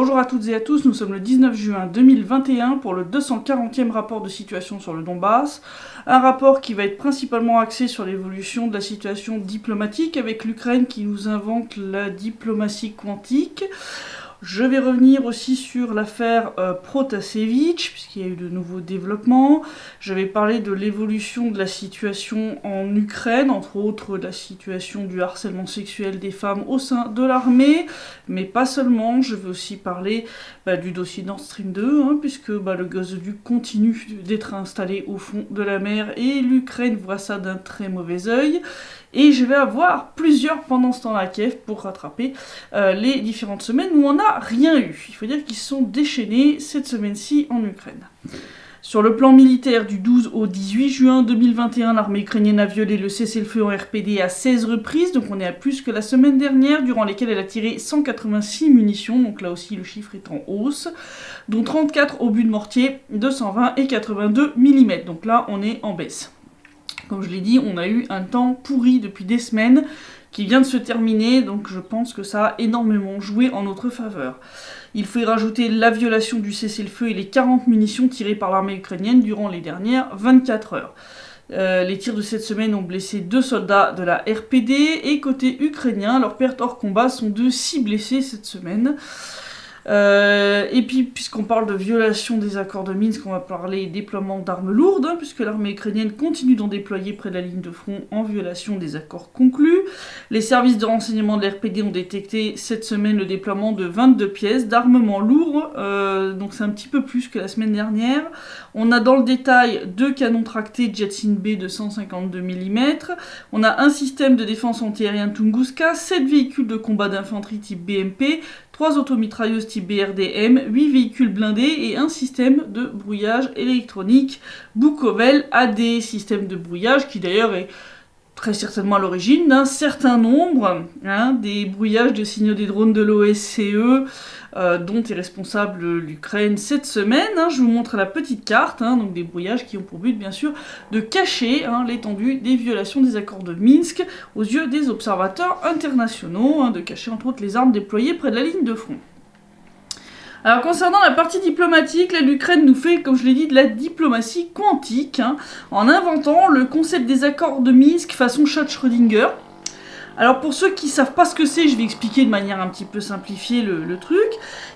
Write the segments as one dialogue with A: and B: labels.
A: Bonjour à toutes et à tous, nous sommes le 19 juin 2021 pour le 240e rapport de situation sur le Donbass. Un rapport qui va être principalement axé sur l'évolution de la situation diplomatique avec l'Ukraine qui nous invente la diplomatie quantique. Je vais revenir aussi sur l'affaire Protasevich, puisqu'il y a eu de nouveaux développements. Je vais parler de l'évolution de la situation en Ukraine, entre autres la situation du harcèlement sexuel des femmes au sein de l'armée, mais pas seulement. Je vais aussi parler du dossier Nord Stream 2, puisque le gazoduc continue d'être installé au fond de la mer et l'Ukraine voit ça d'un très mauvais œil. Et je vais avoir plusieurs pendant ce temps-là à Kiev pour rattraper les différentes semaines où on n'a rien eu. Il faut dire qu'ils se sont déchaînés cette semaine-ci en Ukraine. Sur le plan militaire, du 12 au 18 juin 2021, l'armée ukrainienne a violé le cessez-le-feu en RPD à 16 reprises, donc on est à plus que la semaine dernière, durant lesquelles elle a tiré 186 munitions, donc là aussi le chiffre est en hausse, dont 34 obus de mortier, 220 et 82 mm, donc là on est en baisse. Comme je l'ai dit, on a eu un temps pourri depuis des semaines qui vient de se terminer, donc je pense que ça a énormément joué en notre faveur. Il faut y rajouter la violation du cessez-le-feu et les 40 munitions tirées par l'armée ukrainienne durant les dernières 24 heures. Les tirs de cette semaine ont blessé 2 soldats de la RPD, et côté ukrainien, leurs pertes hors combat sont de 6 blessés cette semaine. Et puis, puisqu'on parle de violation des accords de Minsk, on va parler déploiement d'armes lourdes, puisque l'armée ukrainienne continue d'en déployer près de la ligne de front en violation des accords conclus. Les services de renseignement de l'RPD ont détecté cette semaine le déploiement de 22 pièces d'armement lourd, donc c'est un petit peu plus que la semaine dernière. On a dans le détail 2 canons tractés Jetson B de 152 mm, on a un système de défense antiaérien Tunguska, 7 véhicules de combat d'infanterie type BMP, 3 automitrailleuses type BRDM, 8 véhicules blindés et un système de brouillage électronique Bukovel AD, système de brouillage qui d'ailleurs est très certainement à l'origine d'un certain nombre des brouillages de signaux des drones de l'OSCE dont est responsable l'Ukraine cette semaine. Je vous montre la petite carte, donc des brouillages qui ont pour but bien sûr de cacher l'étendue des violations des accords de Minsk aux yeux des observateurs internationaux, de cacher entre autres les armes déployées près de la ligne de front. Alors concernant la partie diplomatique, l'Ukraine nous fait, comme je l'ai dit, de la diplomatie quantique, en inventant le concept des accords de Minsk façon chat Schrödinger. Alors pour ceux qui savent pas ce que c'est, je vais expliquer de manière un petit peu simplifiée le truc.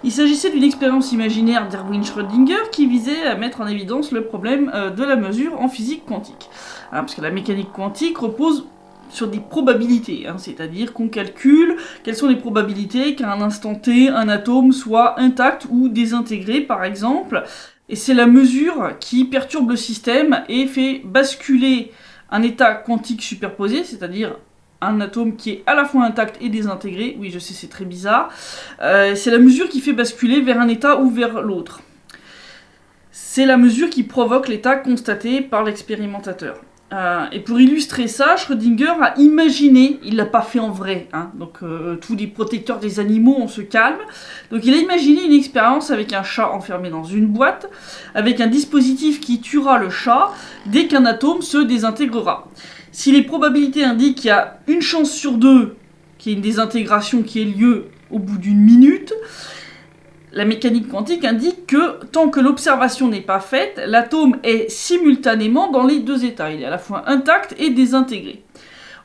A: Il s'agissait d'une expérience imaginaire d'Erwin Schrödinger qui visait à mettre en évidence le problème de la mesure en physique quantique. Parce que la mécanique quantique repose sur des probabilités, c'est-à-dire qu'on calcule quelles sont les probabilités qu'à un instant T, un atome soit intact ou désintégré par exemple, et c'est la mesure qui perturbe le système et fait basculer un état quantique superposé, c'est-à-dire un atome qui est à la fois intact et désintégré, oui je sais c'est très bizarre, c'est la mesure qui fait basculer vers un état ou vers l'autre. C'est la mesure qui provoque l'état constaté par l'expérimentateur. Et pour illustrer ça, Schrödinger a imaginé, il l'a pas fait en vrai, donc tous les protecteurs des animaux, on se calme, donc il a imaginé une expérience avec un chat enfermé dans une boîte, avec un dispositif qui tuera le chat dès qu'un atome se désintégrera. Si les probabilités indiquent qu'il y a une chance sur 2 qu'il y ait une désintégration qui ait lieu au bout d'une minute, la mécanique quantique indique que tant que l'observation n'est pas faite, l'atome est simultanément dans les deux états. Il est à la fois intact et désintégré.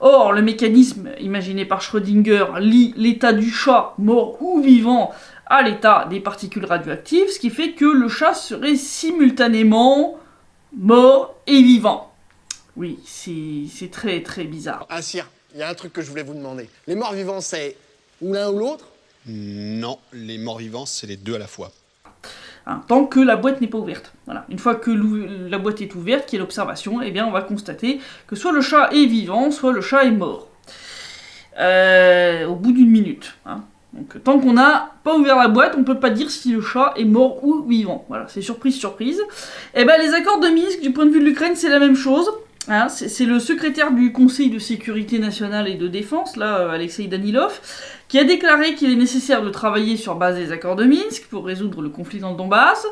A: Or, le mécanisme imaginé par Schrödinger lie l'état du chat, mort ou vivant, à l'état des particules radioactives, ce qui fait que le chat serait simultanément mort et vivant. Oui, c'est très très bizarre.
B: Ah sire, il y a un truc que je voulais vous demander. Les morts vivants, c'est ou l'un ou l'autre ?
C: Non, les morts-vivants, c'est les deux à la fois.
A: Tant que la boîte n'est pas ouverte. Voilà. Une fois que la boîte est ouverte, qui est l'observation, eh bien on va constater que soit le chat est vivant, soit le chat est mort. Au bout d'une minute. Donc tant qu'on n'a pas ouvert la boîte, on ne peut pas dire si le chat est mort ou vivant. Voilà, c'est surprise, surprise. Eh ben les accords de Minsk, du point de vue de l'Ukraine, c'est la même chose. C'est le secrétaire du Conseil de sécurité nationale et de défense, Alexei Danilov, qui a déclaré qu'il est nécessaire de travailler sur base des accords de Minsk pour résoudre le conflit dans le Donbass,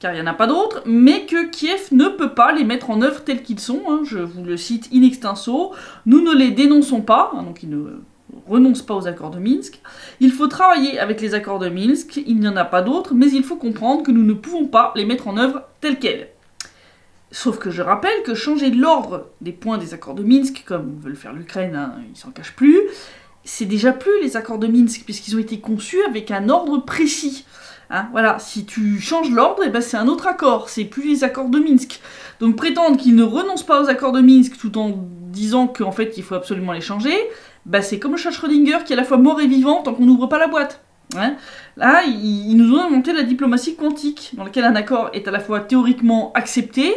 A: car il n'y en a pas d'autres, mais que Kiev ne peut pas les mettre en œuvre tels qu'ils sont, je vous le cite in extenso, nous ne les dénonçons pas, donc il ne renonce pas aux accords de Minsk. Il faut travailler avec les accords de Minsk, il n'y en a pas d'autres, mais il faut comprendre que nous ne pouvons pas les mettre en œuvre tels quels. Sauf que je rappelle que changer l'ordre des points des accords de Minsk, comme veut le faire l'Ukraine, hein, ils s'en cachent plus, c'est déjà plus les accords de Minsk, puisqu'ils ont été conçus avec un ordre précis. Hein, voilà, si tu changes l'ordre, eh ben c'est un autre accord, c'est plus les accords de Minsk. Donc prétendre qu'ils ne renoncent pas aux accords de Minsk tout en disant qu'en fait il faut absolument les changer, bah c'est comme le chat Schrödinger qui est à la fois mort et vivant tant qu'on n'ouvre pas la boîte. Hein. Là, ils nous ont inventé la diplomatie quantique, dans laquelle un accord est à la fois théoriquement accepté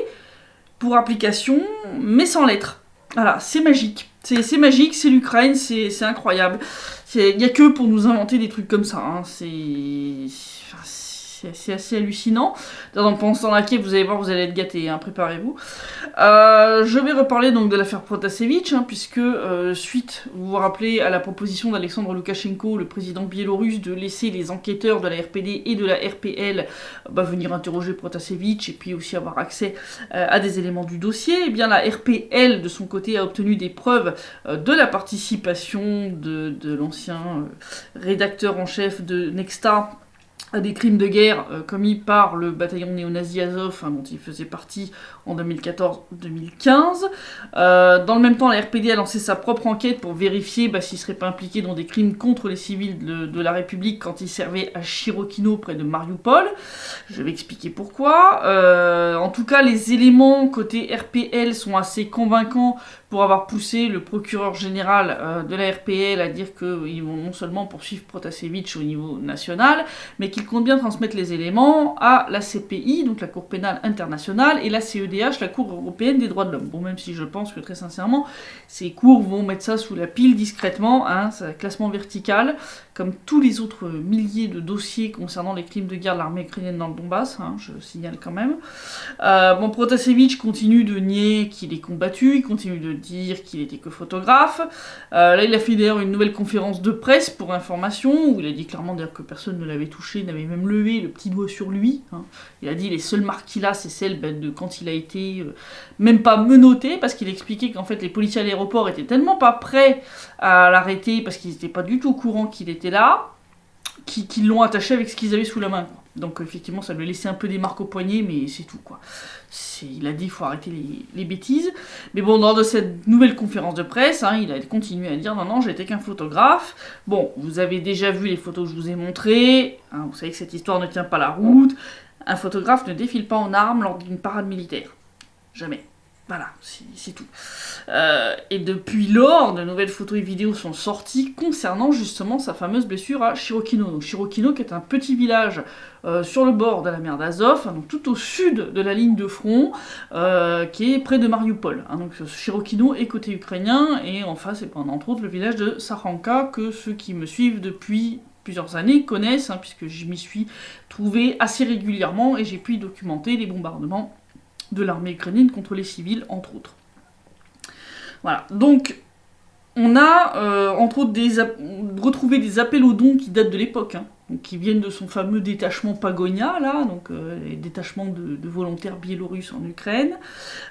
A: pour application, mais sans l'être. Voilà, c'est magique. C'est magique, c'est l'Ukraine, c'est incroyable. Il n'y a que pour nous inventer des trucs comme ça. Hein. C'est assez hallucinant. Pendant ce temps-là, vous allez voir, vous allez être gâtés, hein, préparez-vous. Je vais reparler donc de l'affaire Protasevich, hein, puisque suite, vous vous rappelez, à la proposition d'Alexandre Loukachenko, le président biélorusse, de laisser les enquêteurs de la RPD et de la RPL venir interroger Protasevich et puis aussi avoir accès à des éléments du dossier, eh bien la RPL, de son côté, a obtenu des preuves de la participation de l'ancien rédacteur en chef de Nexta à des crimes de guerre commis par le bataillon néo-nazi Azov, hein, dont il faisait partie en 2014-2015. Dans le même temps, la RPD a lancé sa propre enquête pour vérifier s'il ne serait pas impliqué dans des crimes contre les civils de la République quand il servait à Chirokino, près de Mariupol. Je vais expliquer pourquoi. En tout cas, les éléments côté RPL sont assez convaincants pour avoir poussé le procureur général de la RPL à dire qu'ils vont non seulement poursuivre Protasevich au niveau national, mais qu'ils comptent bien transmettre les éléments à la CPI, donc la Cour pénale internationale, et la CEDH, la Cour européenne des droits de l'homme. Bon, même si je pense que très sincèrement, ces cours vont mettre ça sous la pile discrètement, hein, c'est un classement vertical, comme tous les autres milliers de dossiers concernant les crimes de guerre de l'armée ukrainienne dans le Donbass, hein, je signale quand même. Protasevich continue de nier qu'il est combattu, il continue de dire qu'il était que photographe. Là, il a fait d'ailleurs une nouvelle conférence de presse pour information, où il a dit clairement d'ailleurs que personne ne l'avait touché, n'avait même levé le petit doigt sur lui. Hein. Il a dit les seules marques qu'il a, c'est celles de quand il a été même pas menotté, parce qu'il expliquait qu'en fait les policiers à l'aéroport étaient tellement pas prêts à l'arrêter, parce qu'ils n'étaient pas du tout au courant qu'il était là, qu'ils l'ont attaché avec ce qu'ils avaient sous la main. Quoi. Donc effectivement, ça lui a laissé un peu des marques au poignet, mais c'est tout, quoi. Il a dit qu'il faut arrêter les bêtises. Mais bon, lors de cette nouvelle conférence de presse, hein, il a continué à dire « Non, j'étais qu'un photographe. » Bon, vous avez déjà vu les photos que je vous ai montrées. Hein, vous savez que cette histoire ne tient pas la route. Un photographe ne défile pas en armes lors d'une parade militaire. Jamais. Voilà, c'est tout. Et depuis lors, de nouvelles photos et vidéos sont sorties concernant justement sa fameuse blessure à Chirokino. Donc Chirokino qui est un petit village sur le bord de la mer d'Azov, hein, donc tout au sud de la ligne de front, qui est près de Mariupol. Hein, donc Chirokino est côté ukrainien, et en face, c'est entre autres le village de Saranka, que ceux qui me suivent depuis plusieurs années connaissent, hein, puisque je m'y suis trouvé assez régulièrement, et j'ai pu y documenter les bombardements de l'armée ukrainienne contre les civils, entre autres. Voilà, donc on a entre autres retrouvé des appels aux dons qui datent de l'époque, hein, donc qui viennent de son fameux détachement Pagonia, là, donc les détachements de volontaires biélorusses en Ukraine.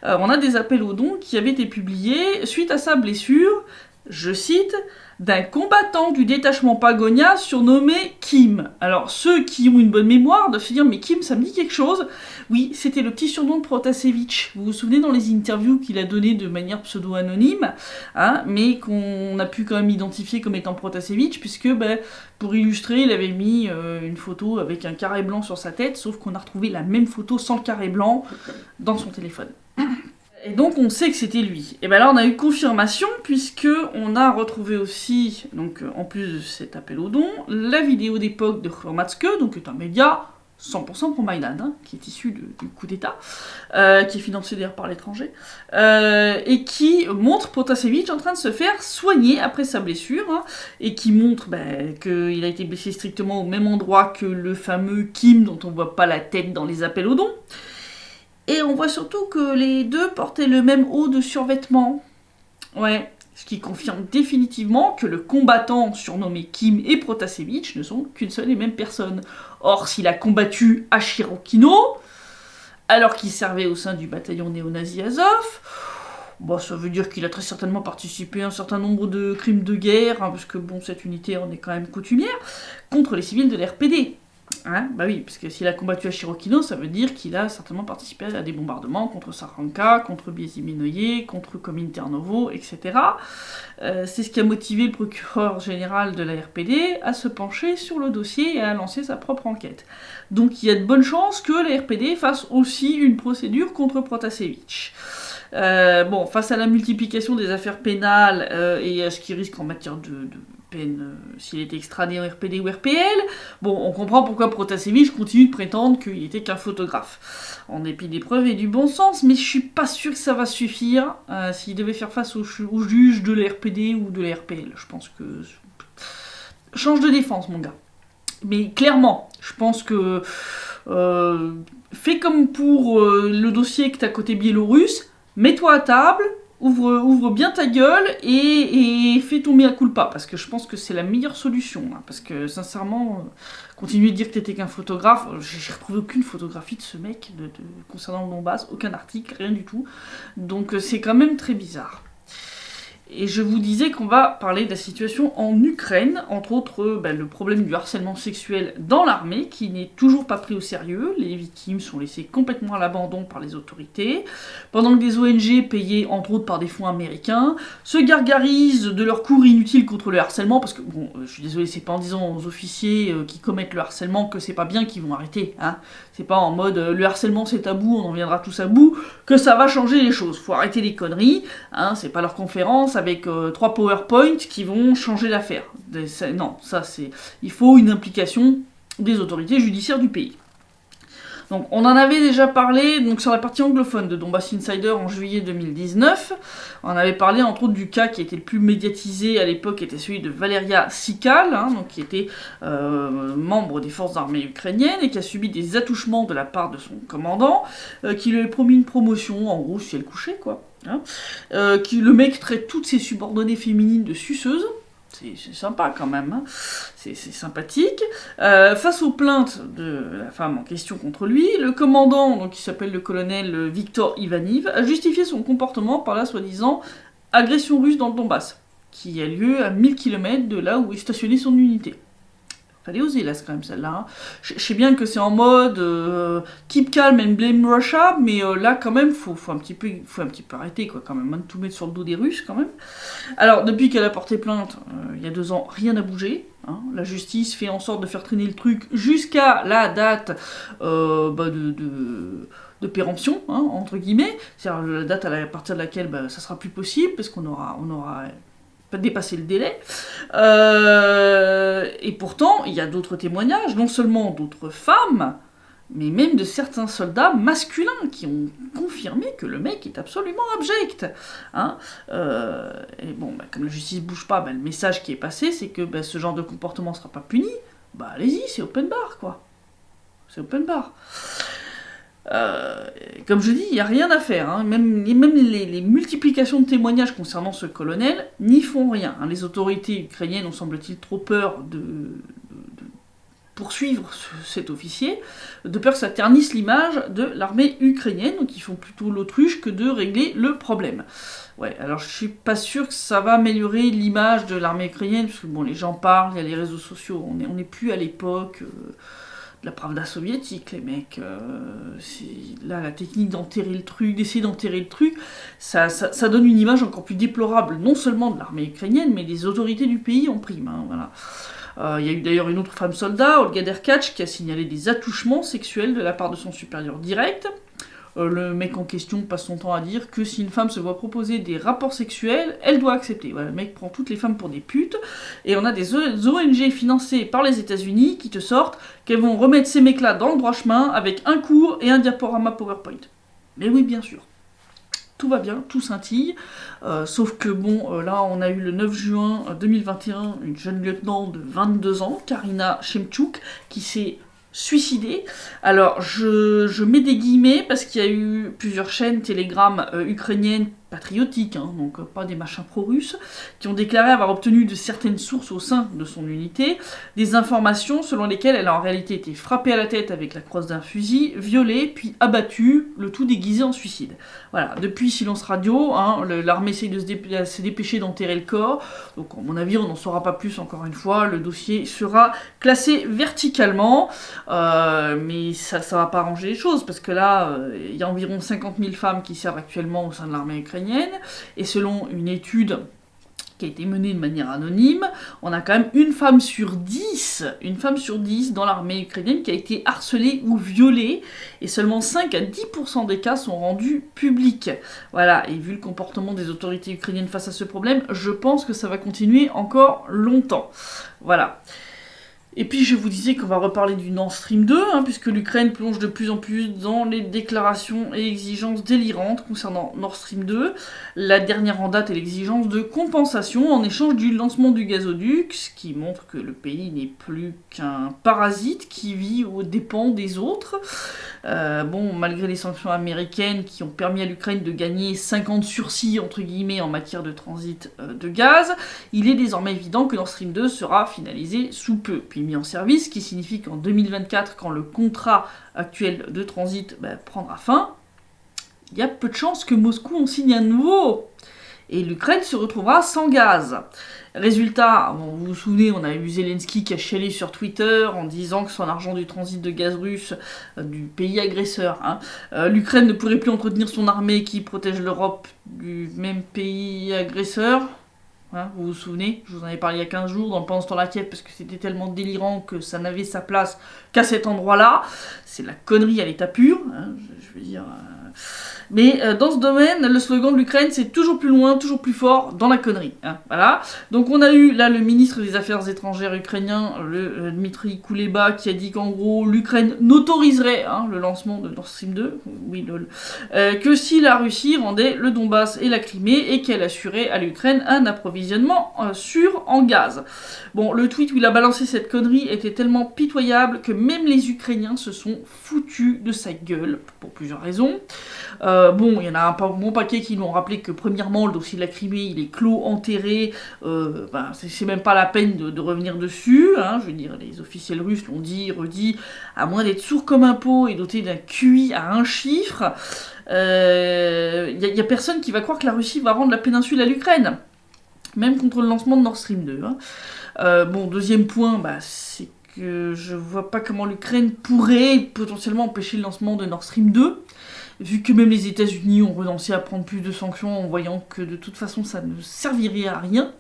A: On a des appels aux dons qui avaient été publiés suite à sa blessure, je cite, d'un combattant du détachement Pagonia surnommé Kim. Alors, ceux qui ont une bonne mémoire doivent se dire « Mais Kim, ça me dit quelque chose ?» Oui, c'était le petit surnom de Protasevich. Vous vous souvenez dans les interviews qu'il a données de manière pseudo-anonyme, hein, mais qu'on a pu quand même identifier comme étant Protasevich, puisque, pour illustrer, il avait mis une photo avec un carré blanc sur sa tête, sauf qu'on a retrouvé la même photo sans le carré blanc dans son téléphone. Et donc on sait que c'était lui. Et bien là on a eu confirmation, puisque on a retrouvé aussi, donc en plus de cet appel au don, la vidéo d'époque de Hromadske, donc qui est un média 100% pour Maïdan, hein, qui est issu du coup d'état, qui est financé d'ailleurs par l'étranger, et qui montre Protasevich en train de se faire soigner après sa blessure, hein, et qui montre qu'il a été blessé strictement au même endroit que le fameux Kim, dont on voit pas la tête dans les appels au don. Et on voit surtout que les deux portaient le même haut de survêtement. Ouais, ce qui confirme définitivement que le combattant surnommé Kim et Protasevich ne sont qu'une seule et même personne. Or, s'il a combattu à Chirokino, alors qu'il servait au sein du bataillon néo-nazi Azov, Bon, ça veut dire qu'il a très certainement participé à un certain nombre de crimes de guerre, hein, parce que bon, cette unité en est quand même coutumière, contre les civils de l'RPD. Hein, bah oui, parce que s'il a combattu à Shirokino, ça veut dire qu'il a certainement participé à des bombardements contre Saranka, contre Biesi-Minoye, contre Kominternovo, etc. C'est ce qui a motivé le procureur général de la RPD à se pencher sur le dossier et à lancer sa propre enquête. Donc il y a de bonnes chances que la RPD fasse aussi une procédure contre Protasevich. Bon, face à la multiplication des affaires pénales et à ce qui risque en matière de peine s'il était extradé en RPD ou RPL, bon, on comprend pourquoi Protasevich continue de prétendre qu'il était qu'un photographe. En dépit des preuves et du bon sens, mais je suis pas sûr que ça va suffire s'il devait faire face au juge de la RPD ou de la RPL. Je pense que... Change de défense, mon gars. Mais clairement, je pense que... fais comme pour le dossier que t'as côté biélorusse, mets-toi à table, ouvre bien ta gueule et fais ton mea culpa, parce que je pense que c'est la meilleure solution. Hein, parce que sincèrement, continuer de dire que t'étais qu'un photographe, j'ai retrouvé aucune photographie de ce mec concernant le Donbass, aucun article, rien du tout. Donc c'est quand même très bizarre. Et je vous disais qu'on va parler de la situation en Ukraine, entre autres le problème du harcèlement sexuel dans l'armée, qui n'est toujours pas pris au sérieux. Les victimes sont laissées complètement à l'abandon par les autorités, pendant que des ONG, payées entre autres par des fonds américains, se gargarisent de leurs cours inutiles contre le harcèlement, parce que, bon, je suis désolée, c'est pas en disant aux officiers qui commettent le harcèlement que c'est pas bien qu'ils vont arrêter, hein. C'est pas en mode le harcèlement c'est tabou, on en viendra tous à bout, que ça va changer les choses. Faut arrêter les conneries, hein, c'est pas leur conférence avec 3 PowerPoint qui vont changer l'affaire. Non, ça c'est... Il faut une implication des autorités judiciaires du pays. Donc on en avait déjà parlé donc, sur la partie anglophone de Donbass Insider en juillet 2019. On avait parlé entre autres du cas qui était le plus médiatisé à l'époque, était celui de Valeria Sikal, hein, donc, qui était membre des forces armées ukrainiennes et qui a subi des attouchements de la part de son commandant, qui lui avait promis une promotion, en gros si elle couchait quoi. Hein, le mec traite toutes ses subordonnées féminines de suceuses. C'est sympa quand même, hein. C'est sympathique. Face aux plaintes de la femme en question contre lui, le commandant, donc, qui s'appelle le colonel Viktor Ivaniv, a justifié son comportement par la soi-disant agression russe dans le Donbass, qui a lieu à 1000 km de là où est stationnée son unité. Fallait oser là, quand même celle-là. Hein. Je sais bien que c'est en mode keep calm and blame Russia, mais là quand même faut un petit peu arrêter quoi, quand même, hein, de tout mettre sur le dos des Russes quand même. Alors depuis qu'elle a porté plainte, il y a 2 ans, rien n'a bougé. Hein. La justice fait en sorte de faire traîner le truc jusqu'à la date de péremption, hein, entre guillemets, c'est-à-dire la date à partir de laquelle ça sera plus possible parce qu'on aura pas dépasser le délai. Et pourtant, il y a d'autres témoignages, non seulement d'autres femmes, mais même de certains soldats masculins qui ont confirmé que le mec est absolument abject. Hein, et bon, comme la justice bouge pas, le message qui est passé, c'est que ce genre de comportement sera pas puni. Allez-y, c'est open bar, quoi. C'est open bar. Comme je dis, il n'y a rien à faire. Hein. Même les multiplications de témoignages concernant ce colonel n'y font rien. Hein. Les autorités ukrainiennes ont, semble-t-il, trop peur de poursuivre cet officier, de peur que ça ternisse l'image de l'armée ukrainienne, donc ils font plutôt l'autruche que de régler le problème. Ouais, alors je suis pas sûr que ça va améliorer l'image de l'armée ukrainienne, parce que bon, les gens parlent, il y a les réseaux sociaux, on n'est plus à l'époque... de la Pravda soviétique, les mecs. Là, la technique d'enterrer le truc, d'essayer d'enterrer le truc, ça donne une image encore plus déplorable, non seulement de l'armée ukrainienne, mais des autorités du pays en prime. Hein, voilà. Il y a eu d'ailleurs une autre femme soldat, Olga Derkach, qui a signalé des attouchements sexuels de la part de son supérieur direct. Le mec en question passe son temps à dire que si une femme se voit proposer des rapports sexuels, elle doit accepter. Voilà, le mec prend toutes les femmes pour des putes, et on a des ONG financées par les États-Unis qui te sortent qu'elles vont remettre ces mecs-là dans le droit chemin avec un cours et un diaporama PowerPoint. Mais oui, bien sûr. Tout va bien, tout scintille, sauf que bon, là on a eu le 9 juin 2021 une jeune lieutenant de 22 ans, Karina Shemchuk, qui s'est suicidée. Alors je mets des guillemets parce qu'il y a eu plusieurs chaînes Telegram ukrainiennes patriotiques, donc pas des machins pro-russes, qui ont déclaré avoir obtenu de certaines sources au sein de son unité des informations selon lesquelles elle a en réalité été frappée à la tête avec la crosse d'un fusil, violée, puis abattue, le tout déguisé en suicide. Voilà, depuis silence radio, l'armée essaye de se dépêcher d'enterrer le corps, donc à mon avis on n'en saura pas plus encore une fois, le dossier sera classé verticalement, mais ça va pas arranger les choses, parce que là, il y a environ 50 000 femmes qui servent actuellement au sein de l'armée ukrainienne, et selon une étude qui a été menée de manière anonyme, on a quand même une femme sur 10 dans l'armée ukrainienne qui a été harcelée ou violée, et seulement 5 à 10% des cas sont rendus publics. Voilà, et vu le comportement des autorités ukrainiennes face à ce problème, je pense que ça va continuer encore longtemps. Voilà. Et puis je vous disais qu'on va reparler du Nord Stream 2, puisque l'Ukraine plonge de plus en plus dans les déclarations et exigences délirantes concernant Nord Stream 2. La dernière en date est l'exigence de compensation en échange du lancement du gazoduc, ce qui montre que le pays n'est plus qu'un parasite qui vit aux dépens des autres. Malgré les sanctions américaines qui ont permis à l'Ukraine de gagner 50 sursis entre guillemets en matière de transit de gaz, il est désormais évident que Nord Stream 2 sera finalisé sous peu, puis mis en service, ce qui signifie qu'en 2024, quand le contrat actuel de transit prendra fin, il y a peu de chances que Moscou en signe un nouveau. Et l'Ukraine se retrouvera sans gaz. Résultat, vous vous souvenez, on a eu Zelensky qui a chialé sur Twitter en disant que son argent du transit de gaz russe du pays agresseur, l'Ukraine ne pourrait plus entretenir son armée qui protège l'Europe du même pays agresseur. Vous vous souvenez, je vous en ai parlé il y a 15 jours pendant ce temps la Kiev, parce que c'était tellement délirant que ça n'avait sa place qu'à cet endroit-là. C'est la connerie à l'état pur, je veux dire. Mais dans ce domaine, le slogan de l'Ukraine, c'est toujours plus loin, toujours plus fort, dans la connerie. Voilà. Donc on a eu là le ministre des Affaires étrangères ukrainien, le Dmitry Kuleba, qui a dit qu'en gros l'Ukraine n'autoriserait le lancement de Nord Stream 2, que si la Russie rendait le Donbass et la Crimée et qu'elle assurait à l'Ukraine un approvisionnement sûr en gaz. Bon, le tweet où il a balancé cette connerie était tellement pitoyable que même les Ukrainiens se sont foutus de sa gueule, pour plusieurs raisons. Il y en a un bon paquet qui nous ont rappelé que premièrement le dossier de la Crimée il est clos, enterré, c'est même pas la peine de revenir dessus, je veux dire les officiels russes l'ont dit, redit, à moins d'être sourds comme un pot et dotés d'un QI à un chiffre, y a personne qui va croire que la Russie va rendre la péninsule à l'Ukraine, même contre le lancement de Nord Stream 2. Deuxième point, c'est que je vois pas comment l'Ukraine pourrait potentiellement empêcher le lancement de Nord Stream 2, vu que même les États-Unis ont renoncé à prendre plus de sanctions en voyant que de toute façon ça ne servirait à rien.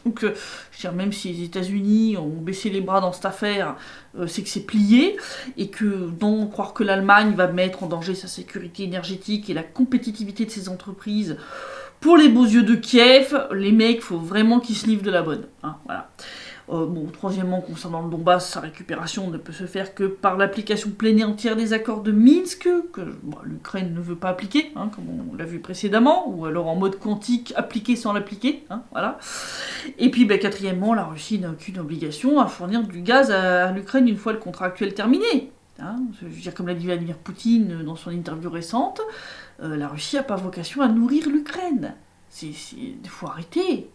A: Donc, je veux dire, même si les États-Unis ont baissé les bras dans cette affaire, c'est que c'est plié, et que croire que l'Allemagne va mettre en danger sa sécurité énergétique et la compétitivité de ses entreprises pour les beaux yeux de Kiev, les mecs, faut vraiment qu'ils se livrent de la bonne. Voilà. Troisièmement, concernant le Donbass, sa récupération ne peut se faire que par l'application pleine et entière des accords de Minsk, que l'Ukraine ne veut pas appliquer, comme on l'a vu précédemment, ou alors en mode quantique, appliquer sans l'appliquer, voilà. Et puis, quatrièmement, la Russie n'a aucune obligation à fournir du gaz à l'Ukraine une fois le contrat actuel terminé. Je veux dire, comme l'a dit Vladimir Poutine dans son interview récente, la Russie n'a pas vocation à nourrir l'Ukraine. Il faut arrêter.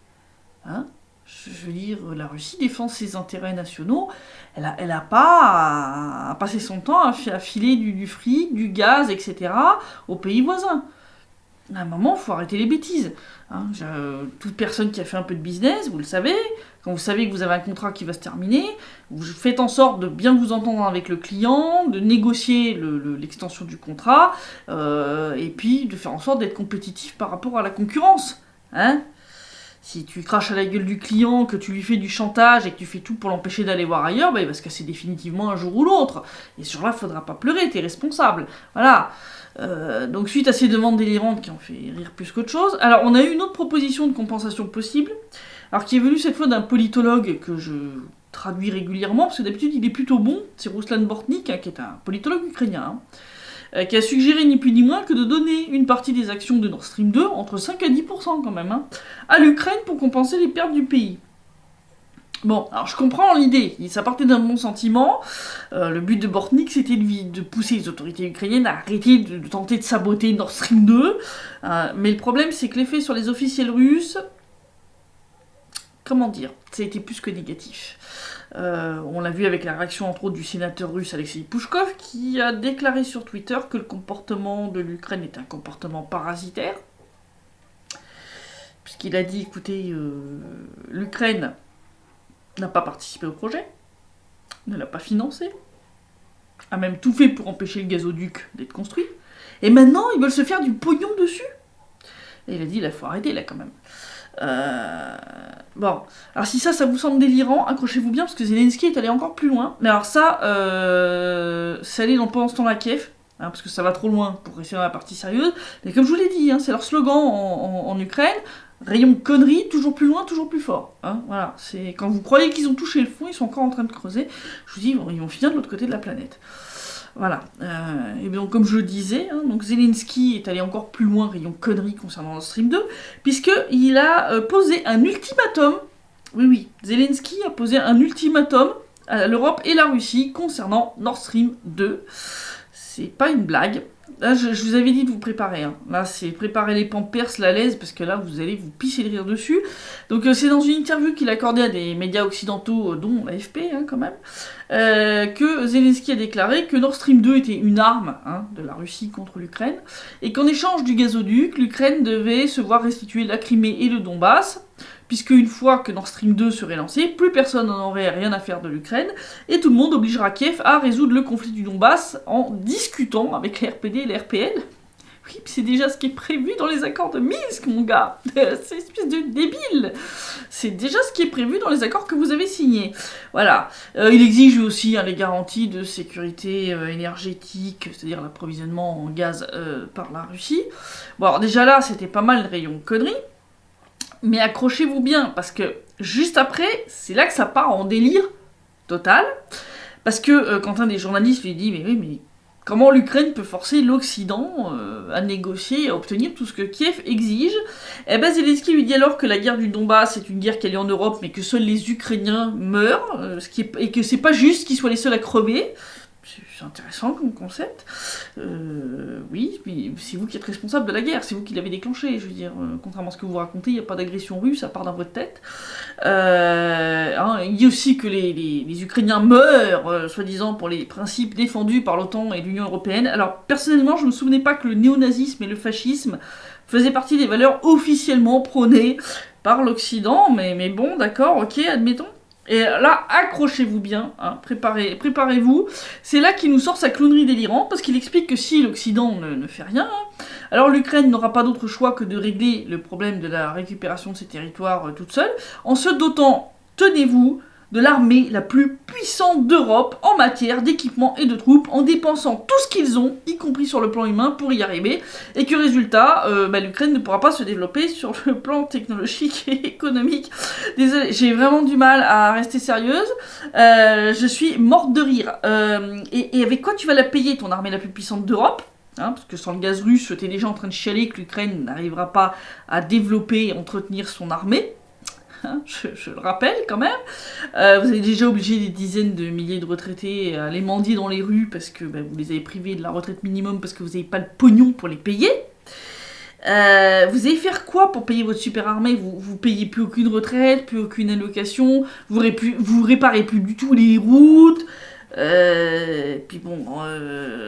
A: Je veux dire, la Russie défend ses intérêts nationaux, elle a pas à passer son temps à filer du fric, du gaz, etc. aux pays voisins. À un moment, il faut arrêter les bêtises. Toute personne qui a fait un peu de business, vous le savez, quand vous savez que vous avez un contrat qui va se terminer, vous faites en sorte de bien vous entendre avec le client, de négocier l'extension du contrat, et puis de faire en sorte d'être compétitif par rapport à la concurrence. Si tu craches à la gueule du client, que tu lui fais du chantage et que tu fais tout pour l'empêcher d'aller voir ailleurs, il va se casser définitivement un jour ou l'autre. Et ce jour-là, il faudra pas pleurer, t'es responsable. Voilà. Donc suite à ces demandes délirantes qui ont fait rire plus qu'autre chose, alors on a eu une autre proposition de compensation possible, alors qui est venue cette fois d'un politologue que je traduis régulièrement, parce que d'habitude il est plutôt bon, c'est Ruslan Bortnik, qui est un politologue ukrainien, qui a suggéré ni plus ni moins que de donner une partie des actions de Nord Stream 2, entre 5 à 10% quand même, à l'Ukraine pour compenser les pertes du pays. Bon, alors je comprends l'idée, ça partait d'un bon sentiment. Le but de Bortnik, c'était de pousser les autorités ukrainiennes à arrêter de tenter de saboter Nord Stream 2. Mais le problème, c'est que l'effet sur les officiels russes, comment dire, ça a été plus que négatif. On l'a vu avec la réaction entre autres du sénateur russe Alexei Pouchkov, qui a déclaré sur Twitter que le comportement de l'Ukraine est un comportement parasitaire. Puisqu'il a dit, écoutez, l'Ukraine n'a pas participé au projet, ne l'a pas financé, a même tout fait pour empêcher le gazoduc d'être construit, et maintenant ils veulent se faire du pognon dessus. Et il a dit, là, faut arrêter là quand même. Bon, alors si ça vous semble délirant, accrochez-vous bien parce que Zelensky est allé encore plus loin. Mais alors ça, c'est allé pendant ce temps-là à Kiev, parce que ça va trop loin pour rester dans la partie sérieuse. Mais comme je vous l'ai dit, c'est leur slogan en Ukraine. Rayon connerie, toujours plus loin, toujours plus fort. Voilà, c'est quand vous croyez qu'ils ont touché le fond, ils sont encore en train de creuser. Je vous dis, ils vont finir de l'autre côté de la planète. Voilà. Et bien, comme je le disais, donc Zelensky est allé encore plus loin, rayon connerie concernant Nord Stream 2, puisqu'il a posé un ultimatum. Oui, Zelensky a posé un ultimatum à l'Europe et la Russie concernant Nord Stream 2. C'est pas une blague. Là, je vous avais dit de vous préparer. Là, c'est préparer les pampers, la laise, parce que là, vous allez vous pisser de rire dessus. Donc, c'est dans une interview qu'il a accordée à des médias occidentaux, dont l'AFP, quand même, que Zelensky a déclaré que Nord Stream 2 était une arme de la Russie contre l'Ukraine, et qu'en échange du gazoduc, l'Ukraine devait se voir restituer la Crimée et le Donbass, puisque une fois que Nord Stream 2 serait lancé, plus personne n'en aurait rien à faire de l'Ukraine, et tout le monde obligera Kiev à résoudre le conflit du Donbass en discutant avec les RPD et les RPL. Oui, c'est déjà ce qui est prévu dans les accords de Minsk, mon gars. C'est une espèce de débile. C'est déjà ce qui est prévu dans les accords que vous avez signés. Voilà. Il exige aussi les garanties de sécurité énergétique, c'est-à-dire l'approvisionnement en gaz par la Russie. Bon, alors déjà là, c'était pas mal de rayon conneries. Mais accrochez-vous bien, parce que juste après, c'est là que ça part en délire total. Parce que quand un des journalistes lui dit « mais comment l'Ukraine peut forcer l'Occident à négocier et à obtenir tout ce que Kiev exige ?» Eh ben Zelensky lui dit alors que la guerre du Donbass est une guerre qui a lieu en Europe, mais que seuls les Ukrainiens meurent, et que c'est pas juste qu'ils soient les seuls à crever. C'est intéressant comme concept. Oui, mais c'est vous qui êtes responsable de la guerre, c'est vous qui l'avez déclenchée. Je veux dire, contrairement à ce que vous racontez, il n'y a pas d'agression russe à part dans votre tête. Il dit aussi que les Ukrainiens meurent, soi-disant, pour les principes défendus par l'OTAN et l'Union Européenne. Alors, personnellement, je ne me souvenais pas que le néonazisme et le fascisme faisaient partie des valeurs officiellement prônées par l'Occident, mais bon, d'accord, ok, admettons. Et là, accrochez-vous bien, préparez-vous. C'est là qu'il nous sort sa clownerie délirante, parce qu'il explique que si l'Occident ne fait rien, alors l'Ukraine n'aura pas d'autre choix que de régler le problème de la récupération de ses territoires toute seule, en se dotant, tenez-vous, de l'armée la plus puissante d'Europe en matière d'équipement et de troupes, en dépensant tout ce qu'ils ont, y compris sur le plan humain, pour y arriver, et que résultat, l'Ukraine ne pourra pas se développer sur le plan technologique et économique. Désolée, j'ai vraiment du mal à rester sérieuse, je suis morte de rire. Et avec quoi tu vas la payer, ton armée la plus puissante d'Europe ? Parce que sans le gaz russe, t'es déjà en train de chialer que l'Ukraine n'arrivera pas à développer et entretenir son armée. Je le rappelle quand même. Vous avez déjà obligé des dizaines de milliers de retraités à les mendier dans les rues parce que vous les avez privés de la retraite minimum parce que vous n'avez pas le pognon pour les payer. Vous allez faire quoi pour payer votre super armée ? Vous payez plus aucune retraite, plus aucune allocation, vous réparez plus du tout les routes. Puis bon,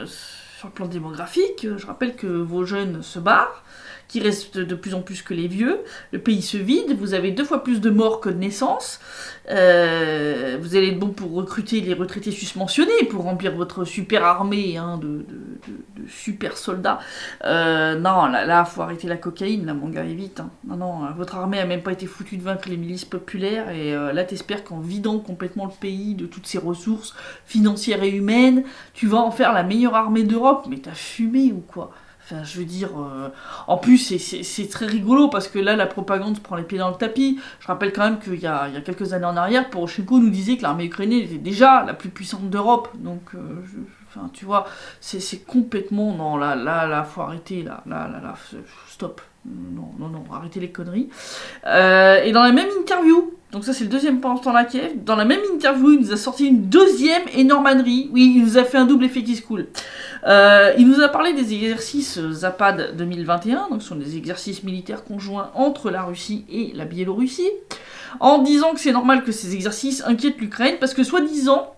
A: sur le plan démographique, je rappelle que vos jeunes se barrent, qui restent de plus en plus que les vieux, le pays se vide, vous avez 2 fois plus de morts que de naissances, vous allez être bon pour recruter les retraités susmentionnés, pour remplir votre super armée de super soldats. Non, là, faut arrêter la cocaïne, là, mon gars, et vite. Non, votre armée a même pas été foutue de vaincre les milices populaires, et là, t'espères qu'en vidant complètement le pays de toutes ses ressources financières et humaines, tu vas en faire la meilleure armée d'Europe. Mais t'as fumé ou quoi ? Enfin, je veux dire, en plus, c'est très rigolo parce que là, la propagande se prend les pieds dans le tapis. Je rappelle quand même qu'il y a quelques années en arrière, Poroshenko nous disait que l'armée ukrainienne était déjà la plus puissante d'Europe. Donc, Enfin, tu vois, c'est complètement... Non, là, faut arrêter, là, stop. Non, arrêtez les conneries. Et dans la même interview, donc ça c'est le deuxième pendant la Kiev, dans la même interview, il nous a sorti une deuxième énormanerie. Oui, il nous a fait un double effet qui se coule. Il nous a parlé des exercices Zapad 2021, donc ce sont des exercices militaires conjoints entre la Russie et la Biélorussie, en disant que c'est normal que ces exercices inquiètent l'Ukraine, parce que soi-disant,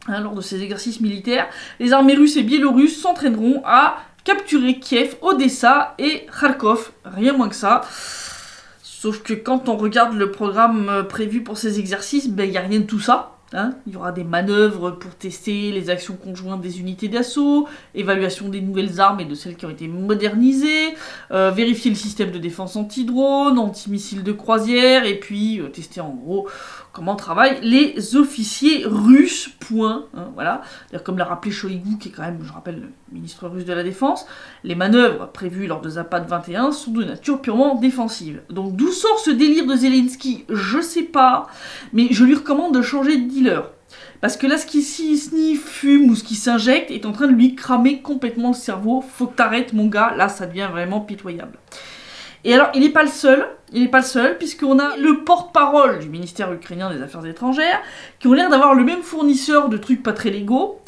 A: lors de ces exercices militaires, les armées russes et biélorusses s'entraîneront à capturer Kiev, Odessa et Kharkov, rien moins que ça. Sauf que quand on regarde le programme prévu pour ces exercices, il n'y a rien de tout ça. Hein. Il y aura des manœuvres pour tester les actions conjointes des unités d'assaut, évaluation des nouvelles armes et de celles qui ont été modernisées, vérifier le système de défense anti-drone, anti-missiles de croisière, et puis tester en gros comment travaillent les officiers russes, point. Hein, voilà. D'ailleurs, comme l'a rappelé Shoigu, qui est quand même, je rappelle, le ministre russe de la Défense, les manœuvres prévues lors de Zapad 21 sont de nature purement défensive. Donc d'où sort ce délire de Zelensky, je sais pas, mais je lui recommande de changer de dealer. Parce que là, ce qui sniffe, fume ou ce qui s'injecte est en train de lui cramer complètement le cerveau. Faut que t'arrêtes, mon gars, là, ça devient vraiment pitoyable. Et alors, il n'est pas le seul, puisqu'on a le porte-parole du ministère ukrainien des Affaires étrangères, qui ont l'air d'avoir le même fournisseur de trucs pas très légaux,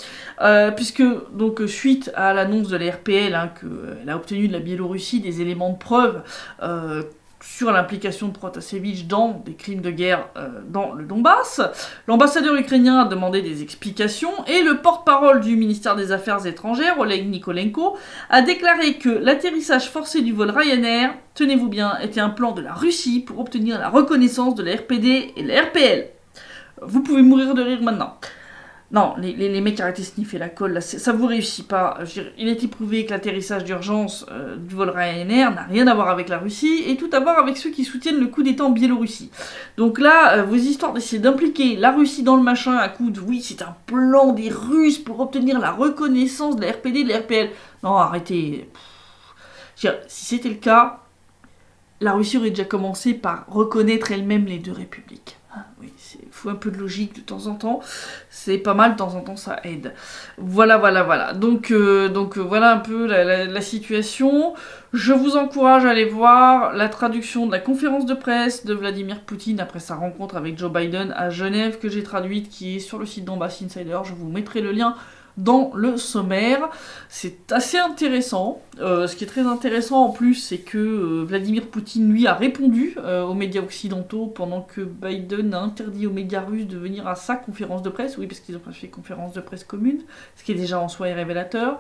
A: puisque, donc, suite à l'annonce de la RPL, qu'elle a obtenu de la Biélorussie des éléments de preuve sur l'implication de Protasevich dans des crimes de guerre dans le Donbass, l'ambassadeur ukrainien a demandé des explications, et le porte-parole du ministère des Affaires étrangères, Oleg Nikolenko, a déclaré que l'atterrissage forcé du vol Ryanair, tenez-vous bien, était un plan de la Russie pour obtenir la reconnaissance de la RPD et de la RPL. Vous pouvez mourir de rire maintenant. Non, les mecs arrêtez de sniffer la colle, là, ça vous réussit pas. Il est prouvé que l'atterrissage d'urgence du vol Ryanair n'a rien à voir avec la Russie et tout à voir avec ceux qui soutiennent le coup d'État en Biélorussie. Donc là, vos histoires d'essayer d'impliquer la Russie dans le machin à coup de oui, c'est un plan des Russes pour obtenir la reconnaissance de la RPD et de la RPL. Non, arrêtez. Si c'était le cas, la Russie aurait déjà commencé par reconnaître elle-même les deux républiques. Oui, il faut un peu de logique de temps en temps, c'est pas mal, de temps en temps ça aide. Voilà. Donc voilà un peu la situation. Je vous encourage à aller voir la traduction de la conférence de presse de Vladimir Poutine après sa rencontre avec Joe Biden à Genève, que j'ai traduite, qui est sur le site Donbass Insider, je vous mettrai le lien dans le sommaire. C'est assez intéressant. Ce qui est très intéressant en plus, c'est que Vladimir Poutine, lui, a répondu aux médias occidentaux pendant que Biden a interdit aux médias russes de venir à sa conférence de presse. Oui, parce qu'ils ont pas fait conférence de presse commune, ce qui est déjà en soi révélateur.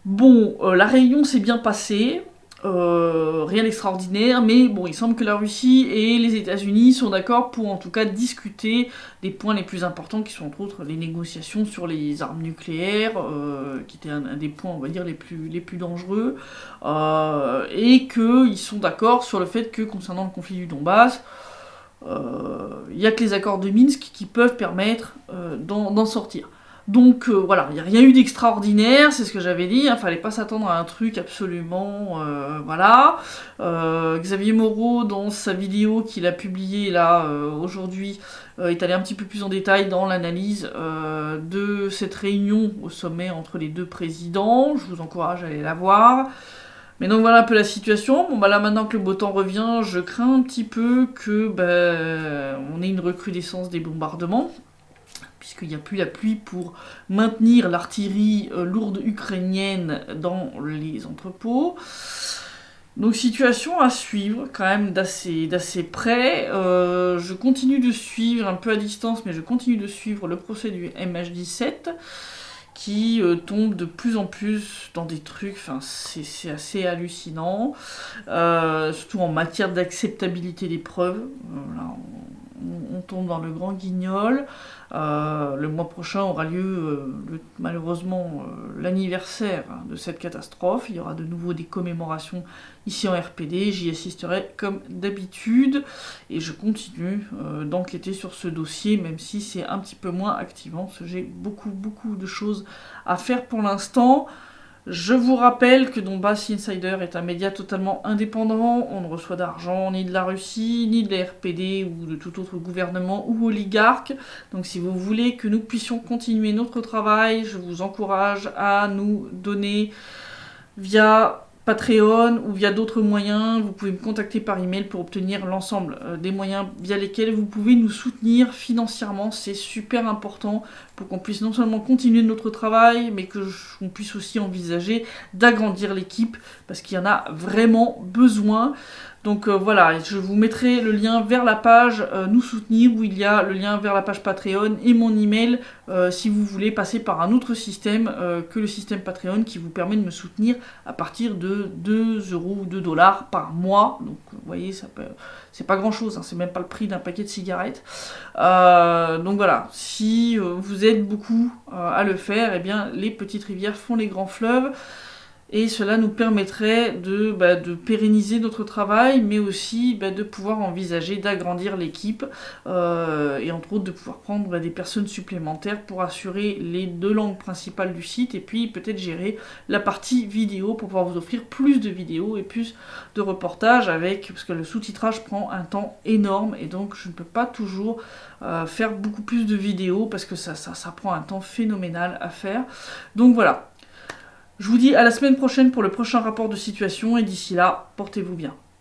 A: Bon, la réunion s'est bien passée. Rien d'extraordinaire, mais bon, il semble que la Russie et les États-Unis sont d'accord pour en tout cas discuter des points les plus importants, qui sont entre autres les négociations sur les armes nucléaires, qui était un des points, on va dire, les plus dangereux, et qu'ils sont d'accord sur le fait que concernant le conflit du Donbass, il n'y a que les accords de Minsk qui peuvent permettre d'en sortir. Donc voilà, il n'y a rien eu d'extraordinaire, c'est ce que j'avais dit, hein, fallait pas s'attendre à un truc absolument... voilà. Xavier Moreau, dans sa vidéo qu'il a publiée là aujourd'hui, est allé un petit peu plus en détail dans l'analyse de cette réunion au sommet entre les deux présidents. Je vous encourage à aller la voir. Mais donc voilà un peu la situation. Bon bah là maintenant que le beau temps revient, je crains un petit peu que on ait une recrudescence des bombardements, puisqu'il n'y a plus la pluie pour maintenir l'artillerie lourde ukrainienne dans les entrepôts. Donc situation à suivre, quand même d'assez près. Je continue de suivre, un peu à distance, mais je continue de suivre le procès du MH17, qui tombe de plus en plus dans des trucs, enfin c'est assez hallucinant, surtout en matière d'acceptabilité des preuves. Là, on tombe dans le grand guignol. Le mois prochain aura lieu malheureusement l'anniversaire de cette catastrophe. Il y aura de nouveau des commémorations ici en RPD. J'y assisterai comme d'habitude et je continue d'enquêter sur ce dossier, même si c'est un petit peu moins activant, parce que j'ai beaucoup de choses à faire pour l'instant. Je vous rappelle que Donbass Insider est un média totalement indépendant, on ne reçoit d'argent ni de la Russie, ni de la RPD ou de tout autre gouvernement ou oligarque. Donc si vous voulez que nous puissions continuer notre travail, je vous encourage à nous donner via Patreon ou via d'autres moyens. Vous pouvez me contacter par email pour obtenir l'ensemble des moyens via lesquels vous pouvez nous soutenir financièrement. C'est super important pour qu'on puisse non seulement continuer notre travail, mais qu'on puisse aussi envisager d'agrandir l'équipe parce qu'il y en a vraiment besoin. Donc voilà, je vous mettrai le lien vers la page nous soutenir où il y a le lien vers la page Patreon et mon email si vous voulez passer par un autre système que le système Patreon qui vous permet de me soutenir à partir de 2 € ou 2 $ par mois. Donc vous voyez, c'est pas grand chose, hein, c'est même pas le prix d'un paquet de cigarettes. Donc voilà, si vous êtes beaucoup à le faire, eh bien les petites rivières font les grands fleuves. Et cela nous permettrait de pérenniser notre travail, mais aussi de pouvoir envisager d'agrandir l'équipe, et entre autres de pouvoir prendre des personnes supplémentaires pour assurer les 2 langues principales du site, et puis peut-être gérer la partie vidéo pour pouvoir vous offrir plus de vidéos et plus de reportages parce que le sous-titrage prend un temps énorme, et donc je ne peux pas toujours faire beaucoup plus de vidéos, parce que ça prend un temps phénoménal à faire. Donc voilà. Je vous dis à la semaine prochaine pour le prochain rapport de situation et d'ici là, portez-vous bien.